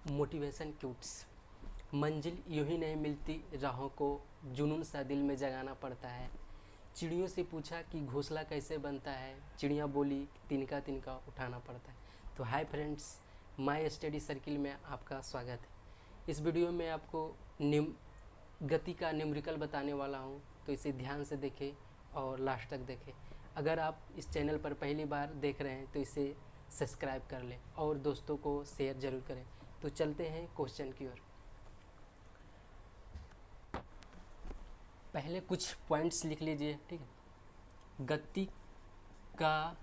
Motivation क्यूट्स। मंजिल यूं ही नहीं मिलती, राहों को जुनून सा दिल में जगाना पड़ता है। चिड़ियों से पूछा कि घोंसला कैसे बनता है, चिड़िया बोली तिनका तिनका उठाना पड़ता है। तो hi friends, my study circle में आपका स्वागत है। इस वीडियो में आपको गति का न्यूमेरिकल बताने वाला हूँ, तो इसे ध्यान से देखें और लास्ट तक देखें। अगर आप इस चैनल पर पहली बार देख रहे हैं तो इसे सब्सक्राइब कर लें और दोस्तों को शेयर ज़रूर करें। तो चलते हैं क्वेश्चन की ओर। पहले कुछ पॉइंट्स लिख लीजिए, ठीक है। गति का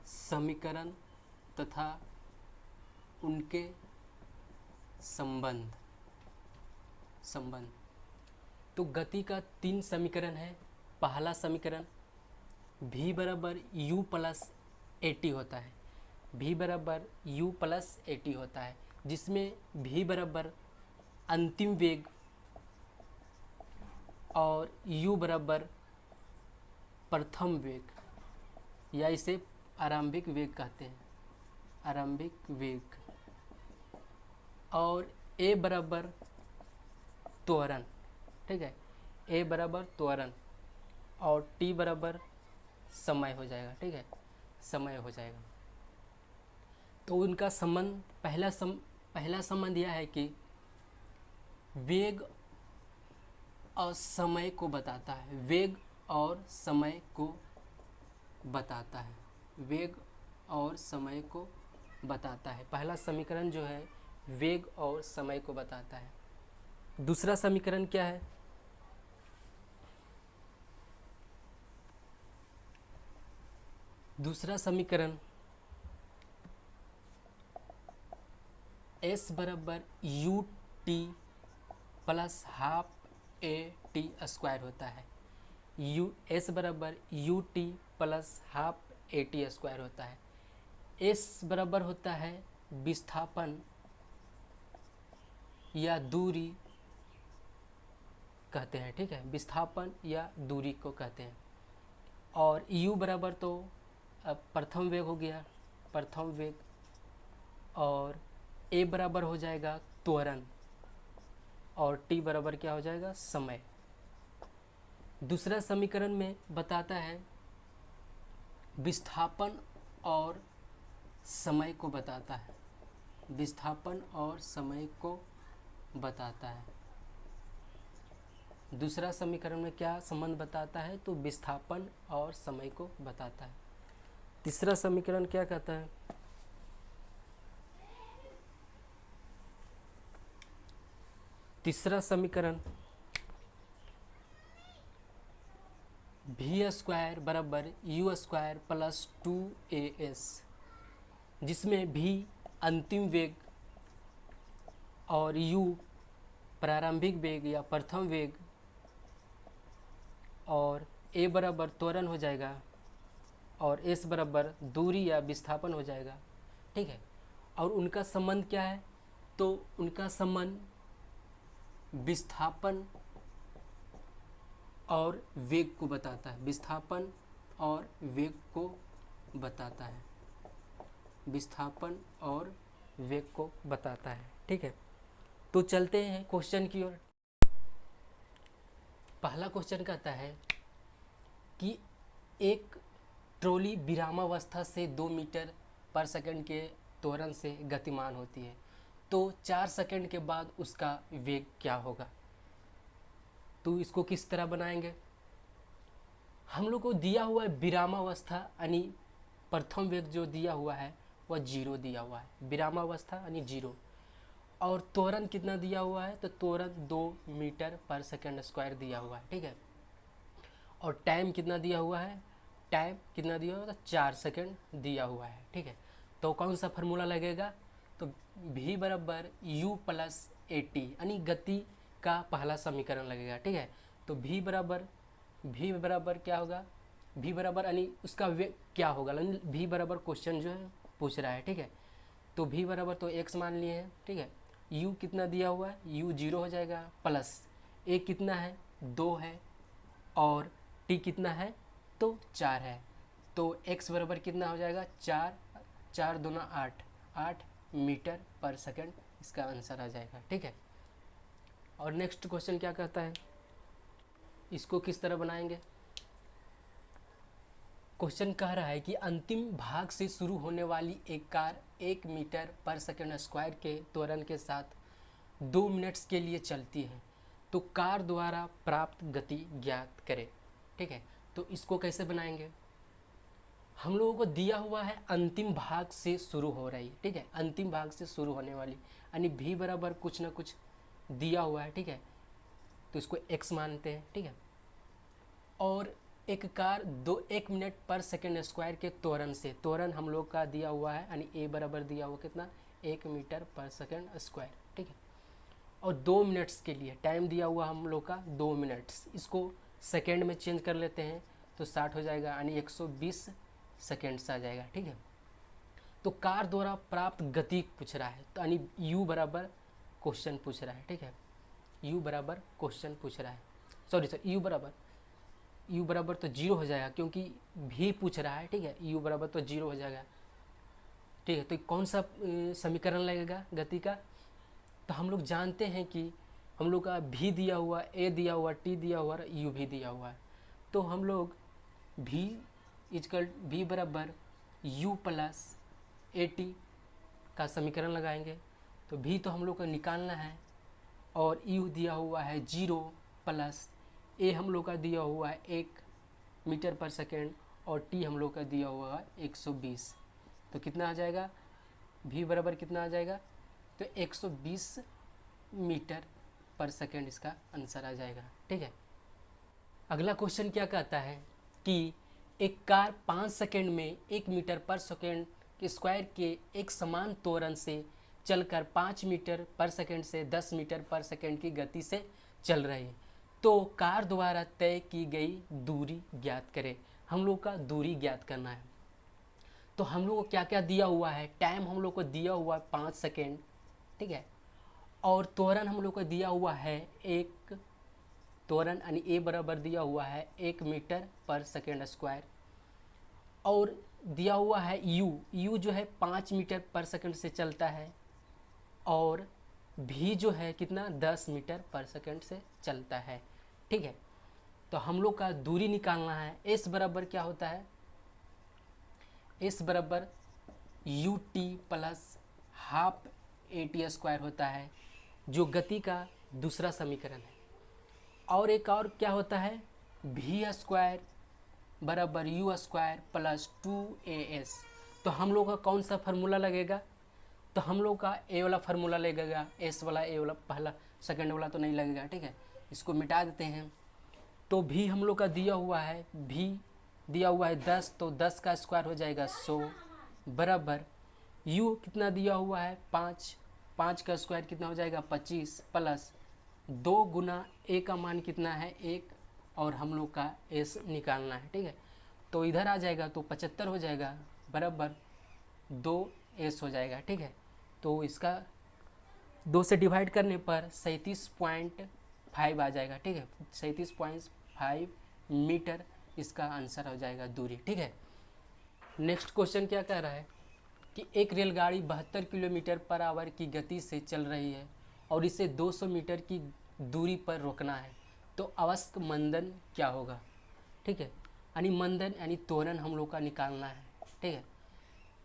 समीकरण तथा उनके संबंध। तो गति का 3 समीकरण है। पहला समीकरण v बराबर u प्लस at होता है। v बराबर u प्लस at होता है, जिसमें v बराबर अंतिम वेग और u बराबर प्रथम वेग, या इसे आरंभिक वेग कहते हैं, आरंभिक वेग। और a बराबर त्वरण, ठीक है। a बराबर त्वरण और t बराबर समय हो जाएगा, ठीक है, समय हो जाएगा। तो उनका संबंध, पहला संबंध यह है कि वेग और समय को बताता है। वेग और समय को बताता है, वेग और समय को बताता है। पहला समीकरण जो है वेग और समय को बताता है। दूसरा समीकरण क्या है? दूसरा समीकरण s बराबर U T plus half A T square होता है। s बराबर U T plus half A T square होता है। s बराबर होता है विस्थापन या दूरी कहते हैं, ठीक है, विस्थापन या दूरी को कहते हैं। और u बराबर तो अब प्रथम वेग हो गया, प्रथम वेग। और a बराबर हो जाएगा त्वरण और t बराबर क्या हो जाएगा? समय। दूसरा समीकरण में बताता है विस्थापन और समय को बताता है, विस्थापन और समय को बताता है। दूसरा समीकरण में क्या संबंध बताता है? तो विस्थापन और समय को बताता है। तीसरा समीकरण क्या कहता है? तीसरा समीकरण v स्क्वायर बराबर u स्क्वायर प्लस 2as, जिसमें v अंतिम वेग और u प्रारंभिक वेग या प्रथम वेग और a बराबर त्वरण हो जाएगा और s बराबर दूरी या विस्थापन हो जाएगा, ठीक है। और उनका संबंध क्या है? तो उनका संबंध विस्थापन और वेग को बताता है, विस्थापन और वेग को बताता है, विस्थापन और वेग को बताता है, ठीक है। तो चलते हैं क्वेश्चन की ओर। पहला क्वेश्चन कहता है कि एक ट्रॉली विरामावस्था से 2 मीटर पर सेकंड के त्वरण से गतिमान होती है, तो 4 सेकंड के बाद उसका वेग क्या होगा? तो इसको किस तरह बनाएंगे? हम लोग को दिया हुआ है विरामावस्था, यानी प्रथम वेग जो दिया हुआ है वह 0 दिया हुआ है, विरामावस्था यानी 0। और त्वरण कितना दिया हुआ है? तो त्वरण 2 मीटर पर सेकंड स्क्वायर दिया हुआ है, ठीक है। और टाइम कितना दिया हुआ है? टाइम कितना दिया हुआ है? तो 4 सेकंड दिया हुआ है, ठीक है। तो कौन सा फार्मूला लगेगा? तो v बराबर u प्लस ए टी, यानी गति का पहला समीकरण लगेगा, ठीक है। तो v बराबर क्या होगा? v बराबर यानी उसका वेग क्या होगा, यानी v बराबर क्वेश्चन जो है पूछ रहा है, ठीक है। तो v बराबर तो x मान लिए हैं, ठीक है। u कितना दिया हुआ है? u 0 हो जाएगा, प्लस a कितना है? 2 है, और t कितना है? तो 4 है। तो x बराबर कितना हो जाएगा? 4, 4 दूना 8, 8 मीटर पर सेकंड इसका आंसर आ जाएगा। ठीक है, और नेक्स्ट क्वेश्चन क्या कहता है, इसको किस तरह बनाएंगे। क्वेश्चन कह रहा है कि अंतिम भाग से शुरू होने वाली एक कार 1 मीटर पर सेकंड स्क्वायर के त्वरण के साथ 2 मिनट्स के लिए चलती है, तो कार द्वारा प्राप्त गति ज्ञात करें। ठीक है, तो इसको कैसे बनाएंगे, हम लोगों को दिया हुआ है अंतिम भाग से शुरू हो रही है। ठीक है, अंतिम भाग से शुरू होने वाली, यानी भी बराबर कुछ ना कुछ दिया हुआ है। ठीक है, तो इसको x मानते हैं। ठीक है, और एक कार 1 मिनट पर सेकंड स्क्वायर के त्वरण से, त्वरण हम लोग का दिया हुआ है, यानी a बराबर दिया हुआ कितना, 1 मीटर पर सेकंड स्क्वायर। ठीक है, और 2 मिनट्स के लिए टाइम दिया हुआ हम लोग का 2 मिनट्स, इसको सेकेंड में चेंज कर लेते हैं तो 60 हो जाएगा, यानी 120 सेकेंड्स आ जाएगा। ठीक है, तो कार द्वारा प्राप्त गति पूछ रहा है, तो यानी u बराबर क्वेश्चन पूछ रहा है। ठीक है, u बराबर क्वेश्चन पूछ रहा है, सॉरी u बराबर तो 0 हो जाएगा क्योंकि भी पूछ रहा है। ठीक है, u बराबर तो 0 हो जाएगा। ठीक है, तो कौन सा समीकरण लगेगा गति का, तो हम लोग जानते हैं कि हम लोग का भी दिया हुआ, a दिया हुआ, t दिया हुआ, u भी दिया हुआ है, तो हम लोग v बराबर u प्लस at का समीकरण लगाएंगे। तो भी तो हम लोग को निकालना है, और u दिया हुआ है 0 प्लस a हम लोग का दिया हुआ है 1 मीटर पर सेकेंड, और t हम लोग का दिया हुआ है 120, तो कितना आ जाएगा, v बराबर कितना आ जाएगा, तो 120 मीटर पर सेकेंड इसका आंसर आ जाएगा। ठीक है, अगला क्वेश्चन क्या कहता है कि एक कार 5 सेकेंड में 1 मीटर पर सेकेंड के स्क्वायर के एक समान त्वरण से चलकर 5 मीटर पर सेकेंड से 10 मीटर पर सेकेंड की गति से चल रही है, तो कार द्वारा तय की गई दूरी ज्ञात करें। हम लोग का दूरी ज्ञात करना है, तो हम लोग को क्या क्या दिया हुआ है, टाइम हम लोग को दिया हुआ है 5 सेकेंड। ठीक है, और त्वरण हम लोग को दिया हुआ है एक त्वरण, यानी a बराबर दिया हुआ है 1 मीटर पर सेकेंड स्क्वायर, और दिया हुआ है u जो है 5 मीटर पर सेकेंड से चलता है, और v जो है कितना 10 मीटर पर सेकेंड से चलता है। ठीक है, तो हम लोग का दूरी निकालना है। s बराबर क्या होता है, s बराबर ut plus half at square होता है, जो गति का दूसरा समीकरण है। और एक और क्या होता है, v स्क्वायर बराबर u स्क्वायर प्लस 2as। तो हम लोग का कौन सा फार्मूला लगेगा, तो हम लोग का a वाला फार्मूला लगेगा, s वाला a वाला पहला सेकंड वाला तो नहीं लगेगा। ठीक है, इसको मिटा देते हैं। तो v हम लोग का दिया हुआ है, v दिया हुआ है 10, तो 10 का स्क्वायर हो जाएगा 100 बराबर u कितना दिया हुआ है 5, 5 का स्क्वायर कितना हो जाएगा 25 प्लस 2 गुना a का मान कितना है 1, और हम लोग का s निकालना है। ठीक है, तो इधर आ जाएगा तो 75 हो जाएगा बराबर 2s हो जाएगा। ठीक है, तो इसका 2 से डिवाइड करने पर 37.5 आ जाएगा। ठीक है, 37.5 मीटर इसका आंसर हो जाएगा दूरी। ठीक है, नेक्स्ट क्वेश्चन क्या कह रहा है कि एक रेलगाड़ी 72 किलोमीटर पर आवर की गति से चल रही है और इसे 200 मीटर की दूरी पर रोकना है, तो आवश्यक मंदन क्या होगा। ठीक है, यानी मंदन यानी त्वरण हम लोग का निकालना है। ठीक है,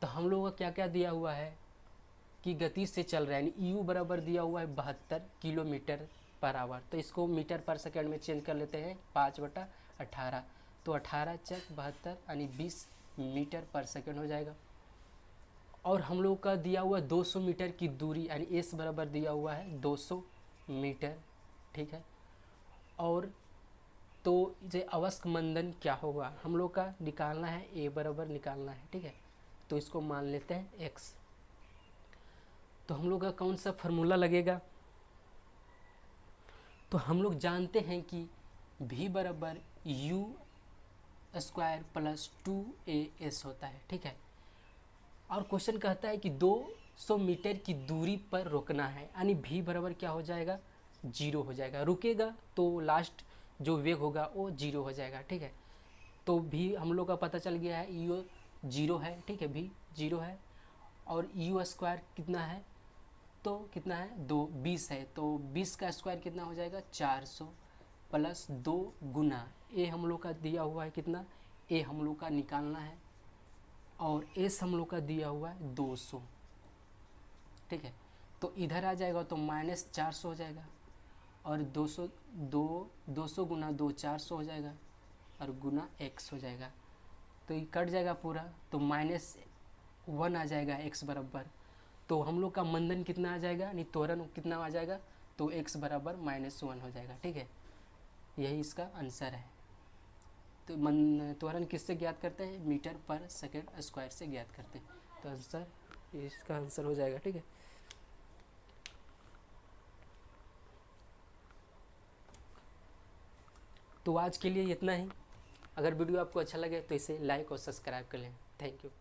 तो हम लोग का क्या क्या दिया हुआ है कि गति से चल रहा है, यानी u बराबर दिया हुआ है 72 किलोमीटर पर आवर, तो इसको मीटर पर सेकंड में चेंज कर लेते हैं 5/18, तो 18 चक 72 यानी 20 मीटर पर सेकंड हो जाएगा। और हम लोग का दिया हुआ 200 मीटर की दूरी, यानी s बराबर दिया हुआ है 200 मीटर। ठीक है, और तो ये अवस्क मंदन क्या होगा हम लोग का निकालना है, a बराबर निकालना है। ठीक है, तो इसको मान लेते हैं x। तो हम लोग का कौन सा फार्मूला लगेगा, तो हम लोग जानते हैं कि v बराबर u स्क्वायर प्लस 2as होता है। ठीक है, और क्वेश्चन कहता है कि 200 मीटर की दूरी पर रोकना है, यानी v बराबर क्या हो जाएगा 0 हो जाएगा, रुकेगा तो लास्ट जो वेग होगा वो 0 हो जाएगा। ठीक है, तो भी हम लोग का पता चल गया है, u 0 है। ठीक है, भी 0 है, और यू स्क्वायर कितना है, तो कितना है 20 है, तो 20 का स्क्वायर कितना हो जाएगा 400 प्लस 2 गुना ए हम लोग का दिया हुआ है कितना, ए हम लोग का निकालना है और एस हम लोग का दिया हुआ है 200। ठीक है, तो इधर आ जाएगा तो -400 हो जाएगा और 200 गुना 2 400 हो जाएगा और गुना x हो जाएगा, तो ये कट जाएगा पूरा, तो -1 आ जाएगा x बराबर। तो हम लोग का मंदन कितना आ जाएगा, नहीं त्वरण कितना आ जाएगा, तो x बराबर -1 हो जाएगा। ठीक है, यही इसका आंसर है। तो त्वरण किससे ज्ञात करते हैं, मीटर पर सेकेंड स्क्वायर से ज्ञात करते हैं, तो आंसर इसका आंसर हो जाएगा। ठीक है, तो आज के लिए इतना ही। अगर वीडियो आपको अच्छा लगे तो इसे लाइक और सब्सक्राइब कर लें। Thank you.